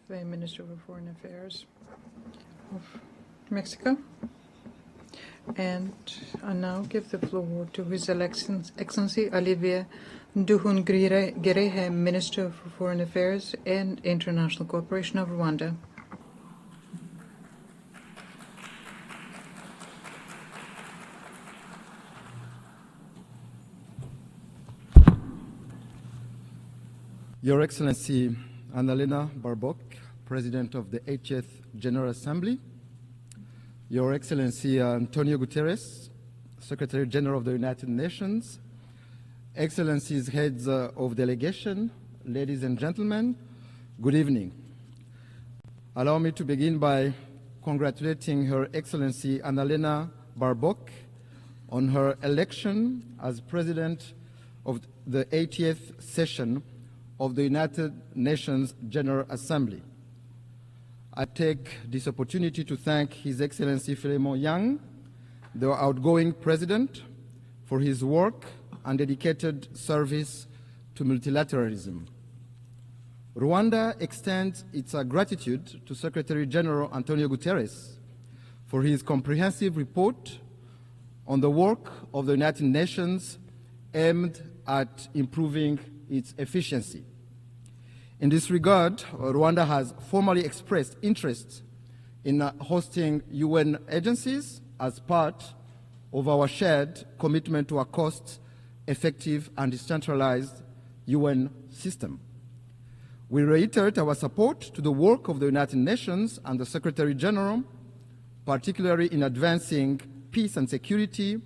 the Minister of Foreign Affairs of Mexico. And I now give the floor to His Excellency Olivier Nduhungirehe, Minister for Foreign Affairs and International Cooperation of Rwanda. Your Excellency Annalena Baerbock, President of the 80th General Assembly, Your Excellency Antonio Guterres, Secretary General of the United Nations, Excellencies, Heads of Delegation, ladies and gentlemen, good evening. Allow me to begin by congratulating Her Excellency Annalena Baerbock on her election as President of the 80th session of the United Nations General Assembly. I take this opportunity to thank His Excellency Philemon Yang, the outgoing President, for his work and dedicated service to multilateralism. Rwanda extends its gratitude to Secretary General Antonio Guterres for his comprehensive report on the work of the United Nations aimed at improving its efficiency. In this regard, Rwanda has formally expressed interest in hosting UN agencies as part of our shared commitment to a cost-effective and decentralized UN system. We reiterate our support to the work of the United Nations and the Secretary General, particularly in advancing peace and security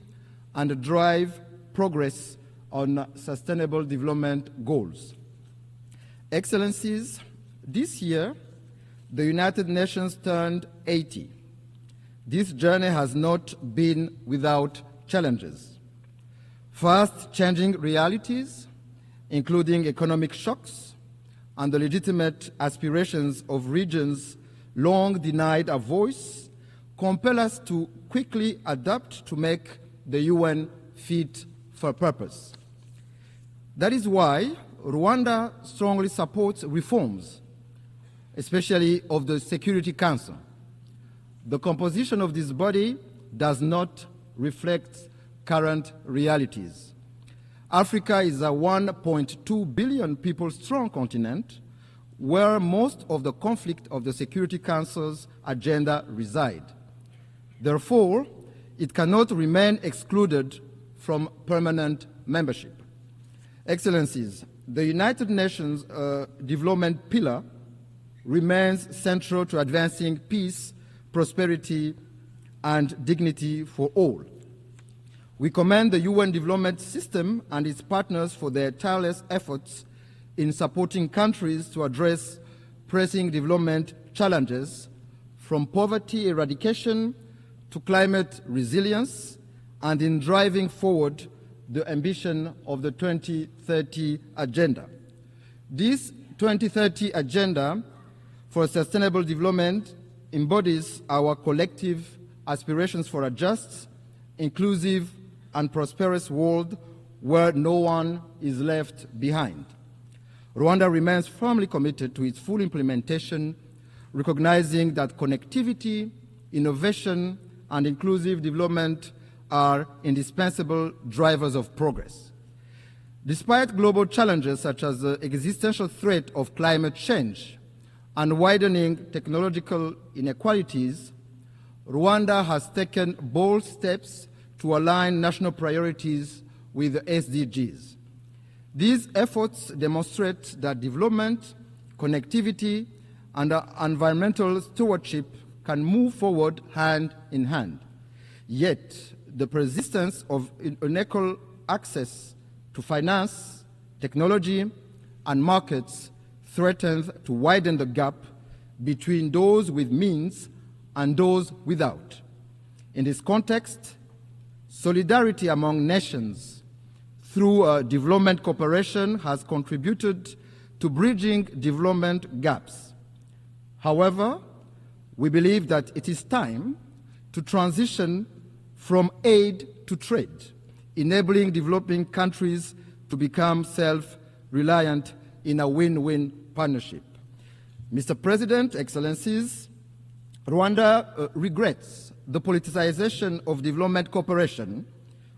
and drive progress on sustainable development goals. Excellencies, this year, the United Nations turned 80. This journey has not been without challenges. Fast-changing realities, including economic shocks and the legitimate aspirations of regions long denied a voice, compel us to quickly adapt to make the UN fit for purpose. That is why Rwanda strongly supports reforms, especially of the Security Council. The composition of this body does not reflect current realities. Africa is a 1.2 billion people strong continent where most of the conflict of the Security Council's agenda reside. Therefore, it cannot remain excluded from permanent membership. Excellencies, the United Nations development pillar remains central to advancing peace, prosperity, and dignity for all. We commend the UN development system and its partners for their tireless efforts in supporting countries to address pressing development challenges, from poverty eradication to climate resilience, and in driving forward the ambition of the 2030 Agenda. This 2030 Agenda for Sustainable Development embodies our collective aspirations for a just, inclusive, and prosperous world where no one is left behind. Rwanda remains firmly committed to its full implementation, recognizing that connectivity, innovation, and inclusive development are indispensable drivers of progress. Despite global challenges such as the existential threat of climate change and widening technological inequalities, Rwanda has taken bold steps to align national priorities with the SDGs. These efforts demonstrate that development, connectivity, and environmental stewardship can move forward hand in hand. Yet, the persistence of unequal access to finance, technology, and markets threatens to widen the gap between those with means and those without. In this context, solidarity among nations through development cooperation has contributed to bridging development gaps. However, we believe that it is time to transition from aid to trade, enabling developing countries to become self-reliant in a win-win partnership. Mr. President, Excellencies, Rwanda regrets the politicization of development cooperation,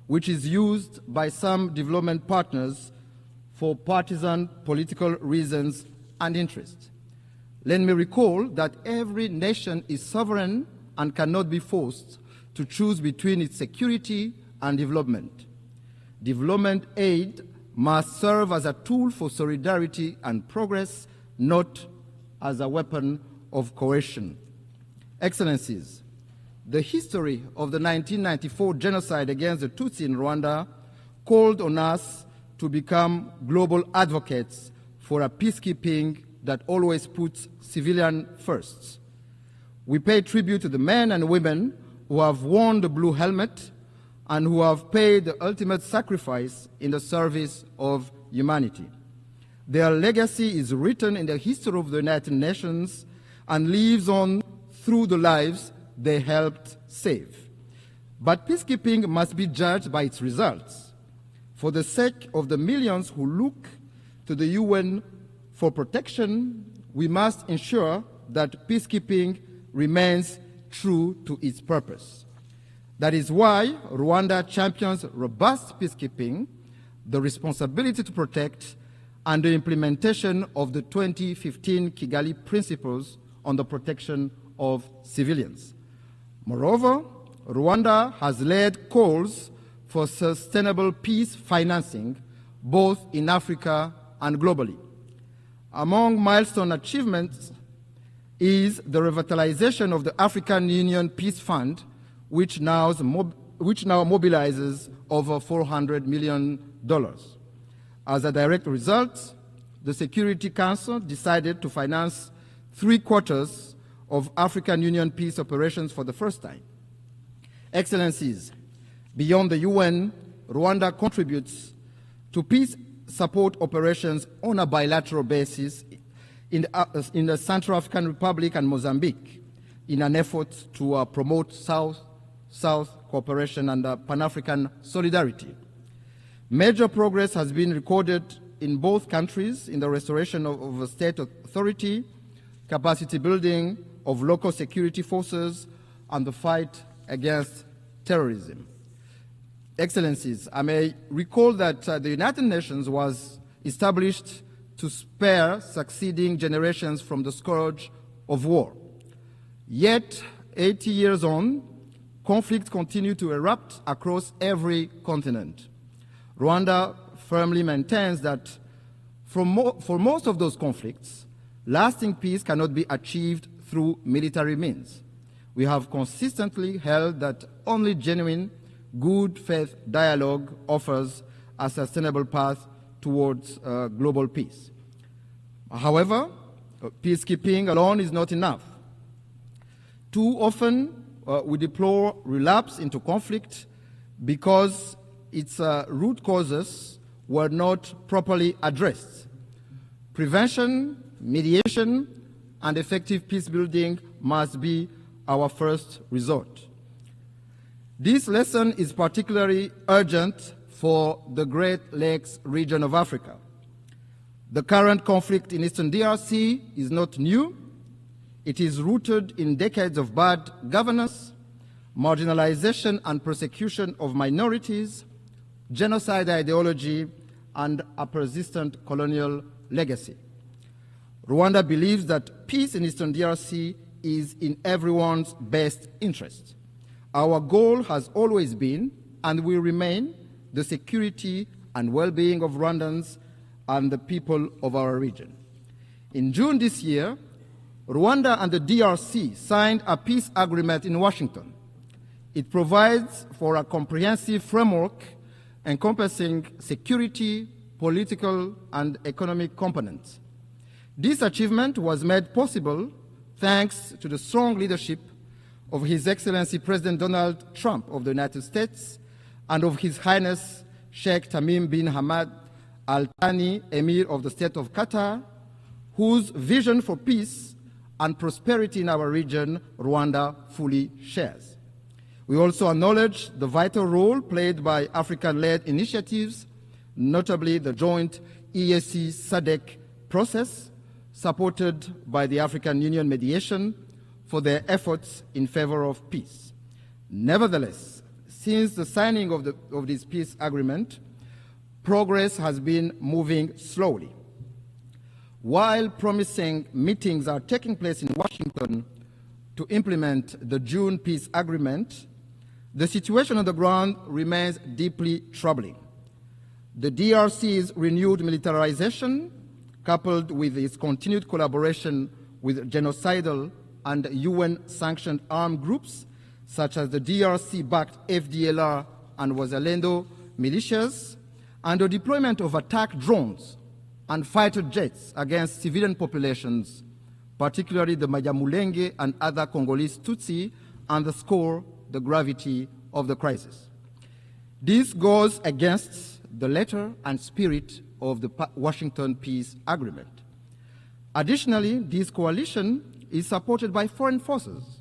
which is used by some development partners for partisan political reasons and interests. Let me recall that every nation is sovereign and cannot be forced to choose between its security and development. Development aid must serve as a tool for solidarity and progress, not as a weapon of coercion. Excellencies, the history of the 1994 genocide against the Tutsi in Rwanda called on us to become global advocates for a peacekeeping that always puts civilians first. We pay tribute to the men and women who have worn the blue helmet and who have paid the ultimate sacrifice in the service of humanity. Their legacy is written in the history of the United Nations and lives on through the lives they helped save. But peacekeeping must be judged by its results. For the sake of the millions who look to the UN for protection, we must ensure that peacekeeping remains true to its purpose. That is why Rwanda champions robust peacekeeping, the responsibility to protect, and the implementation of the 2015 Kigali Principles on the protection of civilians. Moreover, Rwanda has led calls for sustainable peace financing, both in Africa and globally. Among milestone achievements is the revitalization of the African Union Peace Fund, which now mobilizes over $400 million. As a direct result, the Security Council decided to finance 3/4 of African Union peace operations for the first time. Excellencies, beyond the UN, Rwanda contributes to peace support operations on a bilateral basis in the Central African Republic and Mozambique in an effort to promote South-South cooperation and Pan-African solidarity. Major progress has been recorded in both countries in the restoration of state authority, capacity building of local security forces, and the fight against terrorism. Excellencies, I may recall that the United Nations was established to spare succeeding generations from the scourge of war. Yet, 80 years on, conflicts continue to erupt across every continent. Rwanda firmly maintains that for most of those conflicts, lasting peace cannot be achieved through military means. We have consistently held that only genuine, good faith dialogue offers a sustainable path towards global peace. However, peacekeeping alone is not enough. Too often, we deplore relapse into conflict because its root causes were not properly addressed. Prevention, mediation, and effective peace building must be our first resort. This lesson is particularly urgent for the Great Lakes region of Africa. The current conflict in Eastern DRC is not new. It is rooted in decades of bad governance, marginalization and persecution of minorities, genocide ideology, and a persistent colonial legacy. Rwanda believes that peace in Eastern DRC is in everyone's best interest. Our goal has always been, and will remain, the security and well-being of Rwandans and the people of our region. In June this year, Rwanda and the DRC signed a peace agreement in Washington. It provides for a comprehensive framework encompassing security, political, and economic components. This achievement was made possible thanks to the strong leadership of His Excellency President Donald Trump of the United States and of His Highness Sheikh Tamim bin Hamad Al Thani, Emir of the State of Qatar, whose vision for peace and prosperity in our region, Rwanda fully shares. We also acknowledge the vital role played by African-led initiatives, notably the joint EAC-SADC process, supported by the African Union mediation for their efforts in favor of peace. Nevertheless, since the signing of this peace agreement, progress has been moving slowly. While promising meetings are taking place in Washington to implement the June peace agreement, the situation on the ground remains deeply troubling. The DRC's renewed militarization, coupled with its continued collaboration with genocidal and UN-sanctioned armed groups, such as the DRC-backed FDLR and Wazalendo militias, and the deployment of attack drones and fighter jets against civilian populations, particularly the Banyamulenge and other Congolese Tutsi, underscore the gravity of the crisis. This goes against the letter and spirit of the Washington Peace Agreement. Additionally, this coalition is supported by foreign forces,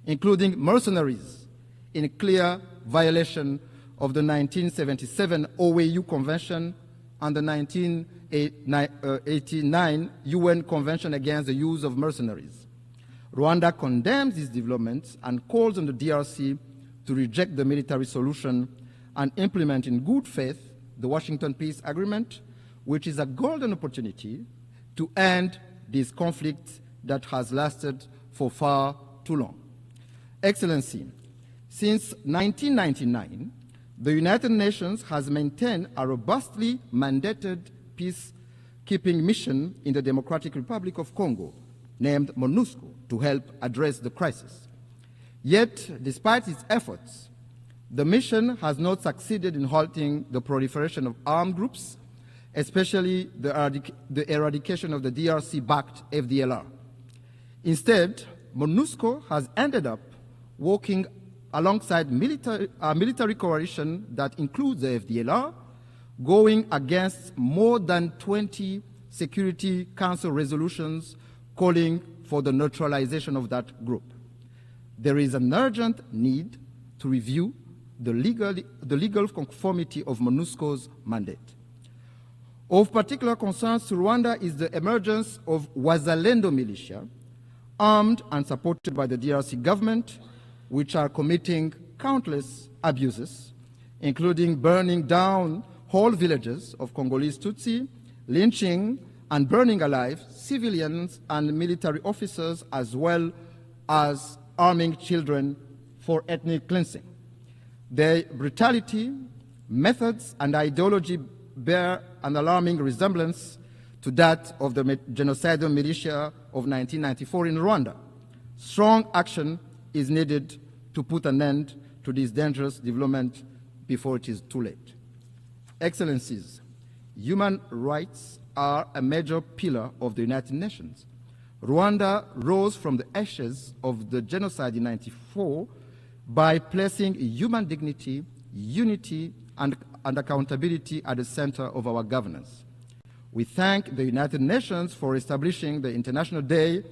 including mercenaries, in clear violation of the 1977 OAU Convention and the 1989 UN Convention against the use of mercenaries. Rwanda condemns these developments and calls on the DRC to reject the military solution and implement in good faith the Washington Peace Agreement, which is a golden opportunity to end this conflict that has lasted for far too long. Excellency, since 1999, the United Nations has maintained a robustly mandated peacekeeping mission in the Democratic Republic of Congo, named MONUSCO, to help address the crisis. Yet, despite its efforts, the mission has not succeeded in halting the proliferation of armed groups, especially the eradication of the DRC-backed FDLR. Instead, MONUSCO has ended up working alongside a military coalition that includes the FDLR, going against more than 20 Security Council resolutions calling for the neutralization of that group. There is an urgent need to review the legal conformity of MONUSCO's mandate. Of particular concern to Rwanda is the emergence of Wazalendo militia, armed and supported by the DRC government, which are committing countless abuses, including burning down whole villages of Congolese Tutsi, lynching and burning alive civilians and military officers, as well as arming children for ethnic cleansing. Their brutality, methods, and ideology bear an alarming resemblance to that of the genocidal militia of 1994 in Rwanda. Strong action is needed to put an end to this dangerous development before it is too late. Excellencies, human rights are a major pillar of the United Nations. Rwanda rose from the ashes of the genocide in 1994 by placing human dignity, unity, and accountability at the center of our governance. We thank the United Nations for establishing the International Day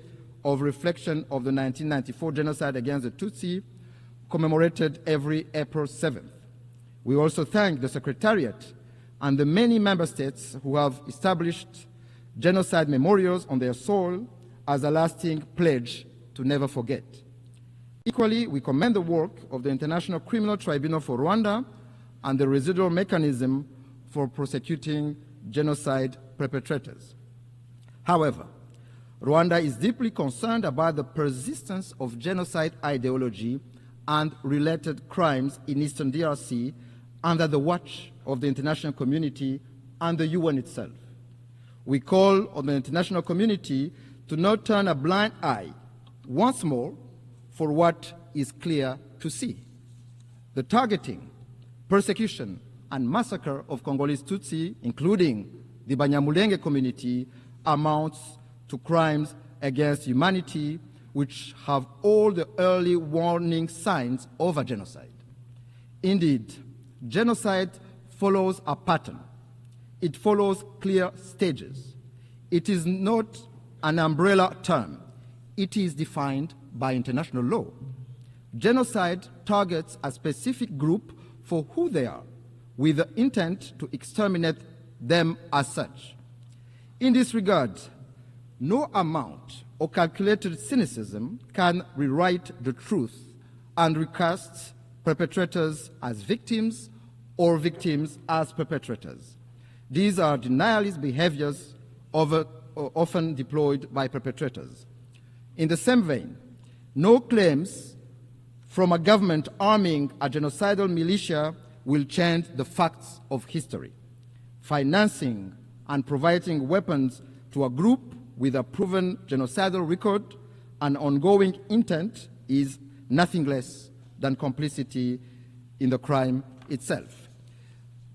of Reflection of the 1994 genocide against the Tutsi, commemorated every April 7th. We also thank the Secretariat and the many member states who have established genocide memorials on their soil as a lasting pledge to never forget. Equally, we commend the work of the International Criminal Tribunal for Rwanda and the residual mechanism for prosecuting genocide perpetrators. However, Rwanda is deeply concerned about the persistence of genocide ideology and related crimes in Eastern DRC under the watch of the international community and the UN itself. We call on the international community to not turn a blind eye once more for what is clear to see. The targeting, persecution, and massacre of Congolese Tutsi, including the Banyamulenge community, amounts to crimes against humanity which have all the early warning signs of a genocide. Indeed, genocide follows a pattern. It follows clear stages. It is not an umbrella term. It is defined by international law. Genocide targets a specific group for who they are, with the intent to exterminate them as such. In this regard, no amount of calculated cynicism can rewrite the truth and recast perpetrators as victims or victims as perpetrators. These are denialist behaviors often deployed by perpetrators. In the same vein, no claims from a government arming a genocidal militia will change the facts of history. Financing and providing weapons to a group with a proven genocidal record and ongoing intent is nothing less than complicity in the crime itself.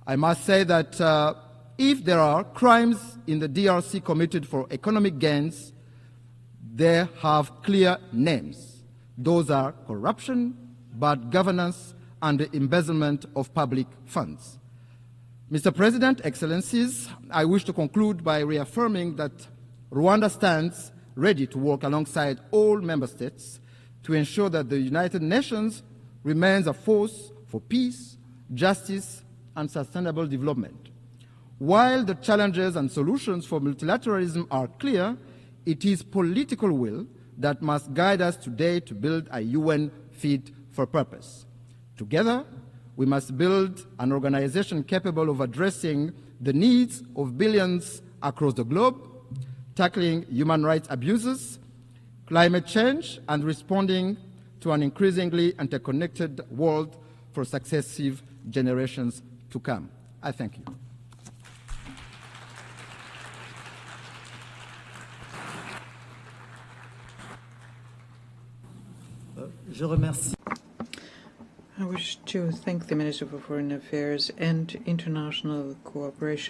I must say that if there are crimes in the DRC committed for economic gains, they have clear names. Those are corruption, bad governance, and the embezzlement of public funds. Mr. President, Excellencies, I wish to conclude by reaffirming that Rwanda stands ready to work alongside all member states to ensure that the United Nations remains a force for peace, justice, and sustainable development. While the challenges and solutions for multilateralism are clear, it is political will that must guide us today to build a UN fit for purpose. Together, we must build an organization capable of addressing the needs of billions across the globe, tackling human rights abuses, climate change, and responding to an increasingly interconnected world for successive generations to come. I thank you. Je remercie. I wish to thank the Minister for Foreign Affairs and International Cooperation.